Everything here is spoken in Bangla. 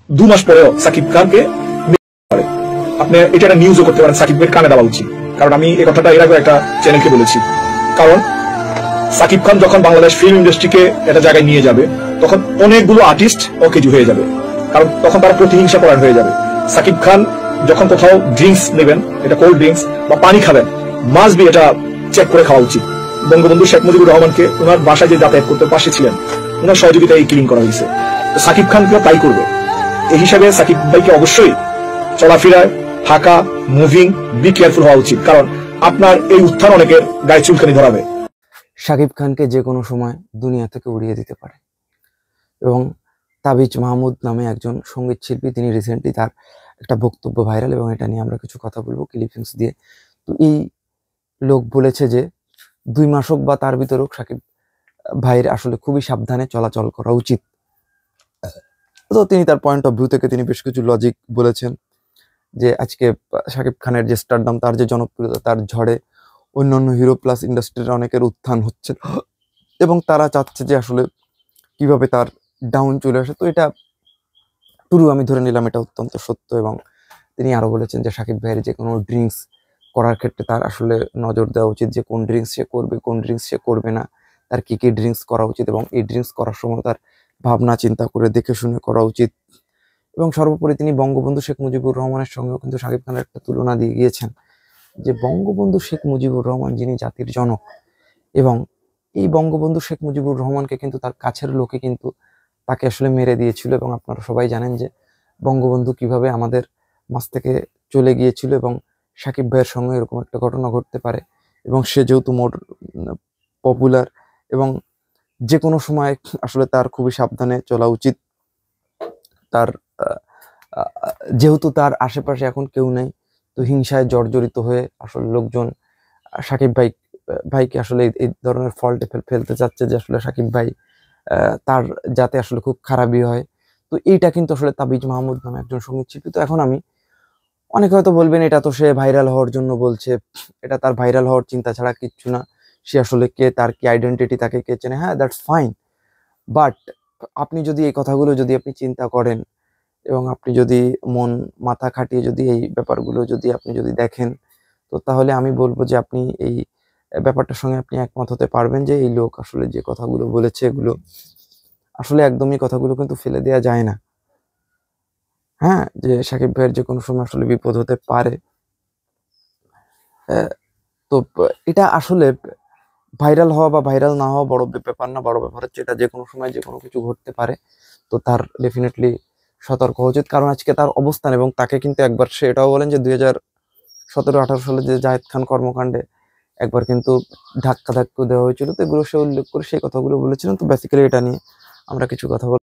2 মাস পরেও সাকিব খানকে পারে। আপনি এটা একটা নিউজও করতে পারেন, সাকিবের কানে দেওয়া উচিত। কারণ আমি এই কথাটা এর আগে একটা চ্যানেলকে বলেছি। কারণ সাকিব খান যখন বাংলাদেশ ফিল্ম ইন্ডাস্ট্রিকে একটা জায়গায় নিয়ে যাবে, তখন অনেকগুলো আর্টিস্ট অকেজু হয়ে যাবে। কারণ তখন তারা প্রতিহিংসা পরায়ণ হয়ে যাবে। সাকিব খান যখন কোথাও ড্রিঙ্কস নেবেন, এটা কোল্ড ড্রিঙ্কস বা পানি খাবেন, মাস্ট বি এটা চেক করে খাওয়া উচিত। বঙ্গবন্ধু শেখ মুজিবুর রহমানকে ওনার বাসায় যে যাতায়াত করতে পাশে ছিলেন, ওনার সহযোগিতায় এই ক্লিন করা হয়েছে। তো সাকিব খানকেও তাই করবে। এই হিসাবে সাকিব ভাইকে অবশ্যই চলাফেরায়, থাকা, মুভিং বি কেয়ারফুল হওয়া উচিত। কারণ আপনার এই উত্থান অনেকের গায়ে চুলকানি ধরাবে। শাকিব খানকে যে কোনো সময় দুনিয়া থেকে উড়িয়ে দিতে পারে। এবং তাবিজ মাহমুদ নামে একজন সঙ্গীত শিল্পী, তিনি রিসেন্টলি তার একটা বক্তব্য ভাইরাল, এবং এটা নিয়ে আমরা কিছু কথা বলবো ক্লিপিংস দিয়ে। তো এই লোক বলেছে যে 2 মাস হোক বা তার ভিতর হোক শাকিব ভাইয়ের আসলে খুবই সাবধানে চলাচল করা উচিত। তো তিনি তার পয়েন্ট অফ ভিউ থেকে তিনি বেশ কিছু লজিক বলেছেন যে আজকে শাকিব খানের যে স্টারডাম, তার যে জনপ্রিয়তা, তার ঝড়ে অন্যান্য হিরো প্লাস ইন্ডাস্ট্রির অনেকের উত্থান হচ্ছে এবং তারা চাচ্ছে যে আসলে কিভাবে তার ডাউন চলে আসে। তো এটা টুরু, আমি ধরে নিলাম এটা অত্যন্ত সত্য। এবং তিনি আরো বলেছেন যে শাকিব ভাইয়ের যে কোনো ড্রিঙ্কস করার ক্ষেত্রে তার আসলে নজর দেওয়া উচিত, যে কোন ড্রিঙ্কস সে করবে, কোন ড্রিঙ্কস সে করবে না, তার কি কি ড্রিঙ্কস করা উচিত, এবং এই ড্রিঙ্কস করার সময় তার ভাবনা চিন্তা করে দেখে শুনে করা উচিত। এবং সর্বোপরি তিনি বঙ্গবন্ধু শেখ মুজিবুর রহমানের সঙ্গেও কিন্তু শাকিব খানের একটা তুলনা দিয়ে গিয়েছেন, যে বঙ্গবন্ধু শেখ মুজিবুর রহমান যিনি জাতির জনক, এবং এই বঙ্গবন্ধু শেখ মুজিবুর রহমানকে কিন্তু তার কাছের লোকে কিন্তু তাকে আসলে মেরে দিয়েছিল। এবং আপনারা সবাই জানেন যে বঙ্গবন্ধু কিভাবে আমাদের মাঝ থেকে চলে গিয়েছিল, এবং শাকিব ভাইয়ের সঙ্গে এরকম একটা ঘটনা ঘটতে পারে। এবং সে যেহেতু মোর পপুলার, এবং যে কোনো সময় আসলে তার খুবই সাবধানে চলা উচিত। তার যেহেতু তার আশেপাশে এখন কেউ নেই, তো হিংসায় জর্জরিত হয়ে আসলে লোকজন শাকিব ভাইকে আসলে এই ধরনের ফল্টে ফেলতে চাচ্ছে, যে আসলে শাকিব ভাই তার যাতে আসলে খুব খারাপই হয়। তো এইটা কিন্তু আসলে তাবিজ মাহমুদ নামে একজন সঙ্গীত শিল্পী। তো এখন আমি, অনেকে হয়তো বলবেন এটা তো সে ভাইরাল হওয়ার জন্য বলছে, এটা তার ভাইরাল হওয়ার চিন্তা ছাড়া কিচ্ছু না। সে আসলে কে, তার কি আইডেন্টিটি, তাকে কে চেনে, হ্যাঁ দ্যাটস ফাইন। বাট আপনি যদি এই কথাগুলো যদি আপনি চিন্তা করেন, এবং আপনি যদি মন মাথা খাটিয়ে যদি এই ব্যাপারগুলো যদি আপনি যদি দেখেন, তো তাহলে আমি বলবো যে আপনি এই ব্যাপারটার সঙ্গে আপনি একমত হতে পারবেন যে এই লোক আসলে যে কথাগুলো বলেছে, এগুলো আসলে একদমই কথাগুলো কিন্তু ফেলে দেওয়া যায় না। হ্যাঁ, যে শাকিব ভাইয়ের যে কোনো সময় আসলে বিপদ হতে পারে। তো এটা আসলে ভাইরাল হওয়া বা ভাইরাল না হওয়া বড় ব্যাপার না। বড় ব্যাপার হচ্ছে এটা যে কোনো সময় যে কোনো কিছু ঘটতে পারে। তো তার ডেফিনেটলি সতর্ক হওয়া উচিত। কারণ আজকে তার অবস্থান, এবং তাকে কিন্তু একবার সে এটাও বলেন যে 2017-18 সালে যে জাহেদ খান কর্মকাণ্ডে একবার কিন্তু ধাক্কা দেওয়া হয়েছিল। তো এগুলো সে উল্লেখ করে সেই কথাগুলো বলেছিলেন। তো বেসিক্যালি এটা নিয়ে আমরা কিছু কথা